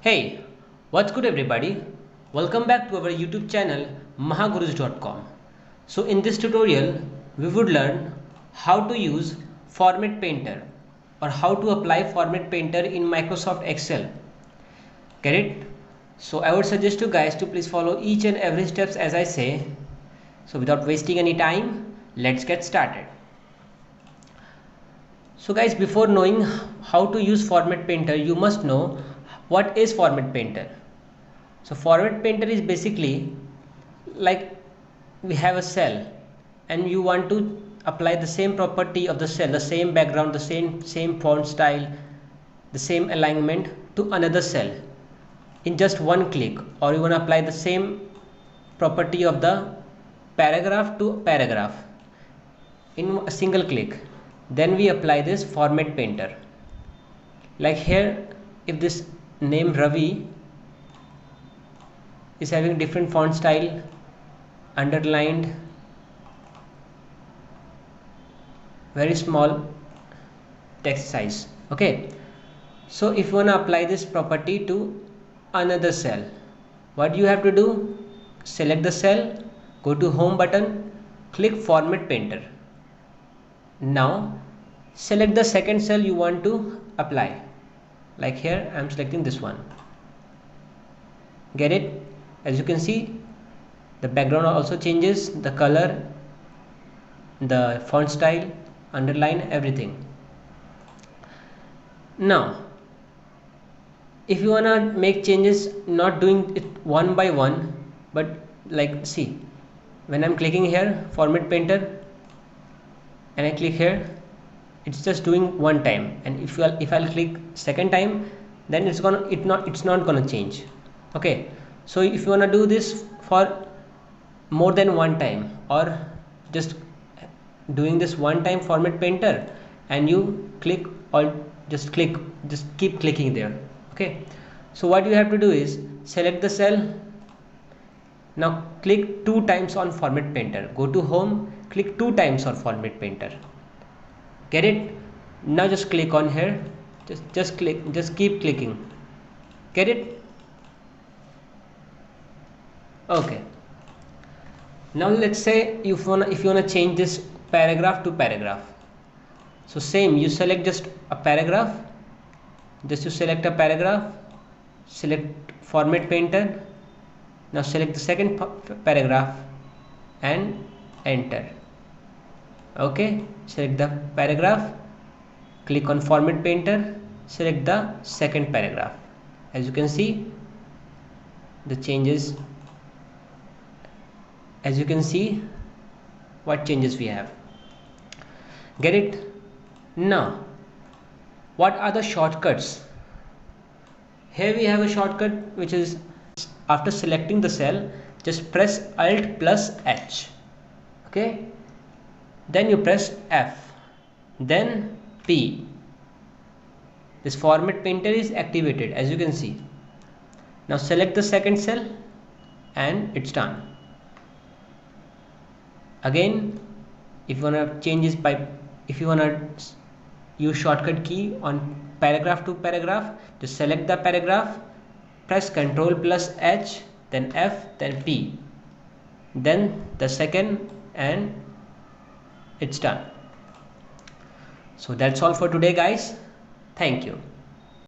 Hey, what's good everybody? Welcome back to our YouTube channel mahagurus.com. So in this tutorial, we would learn how to use Format Painter or how to apply Format Painter in Microsoft Excel. Get it? So I would suggest you guys to please follow each and every steps as I say. So without wasting any time, let's get started. So guys, before knowing how to use Format Painter, you must know what is Format Painter. So Format Painter is basically like we have a cell and you want to apply the same property of the cell, the same background, the same font style, the same alignment to another cell in just one click, or you want to apply the same property of the paragraph to paragraph in a single click. Then we apply this Format Painter. Like here, if this name Ravi is having different font style, underlined, very small text size. Okay, so if you want to apply this property to another cell, what you have to do? Select the cell, go to home button, click Format Painter. Now select the second cell you want to apply. Like here I am selecting this one. Get it? As you can see, the background also changes, the color, the font style, underline, everything. Now if you wanna make changes, not doing it one by one, but like see, when I'm clicking here Format Painter and I click here, it's just doing one time, and if I'll click second time, then it's not gonna change. Okay, so if you want to do this for more than one time, or just doing this one time Format Painter and you click, or just keep clicking there. Okay, so what you have to do is select the cell. Now click 2 times on Format Painter, go to home, click 2 times on Format Painter. Get it? Now just click on here, just keep clicking. Get it? Okay, now let's say if you wanna change this paragraph to paragraph. So same, you select just a paragraph, select Format Painter. Now select the second paragraph and enter. Okay, select the paragraph, click on Format Painter, select the second paragraph. As you can see, the changes, as you can see what changes we have. Get it? Now what are the shortcuts? Here we have a shortcut which is, after selecting the cell, just press Alt plus H. Okay, then you press F, then P. This Format Painter is activated, as you can see. Now select the second cell and it's done. Again, if you want to change this if you want to use shortcut key on paragraph to paragraph, just select the paragraph, press Ctrl plus H, then F, then P, then the second, and it's done. So that's all for today guys. Thank you.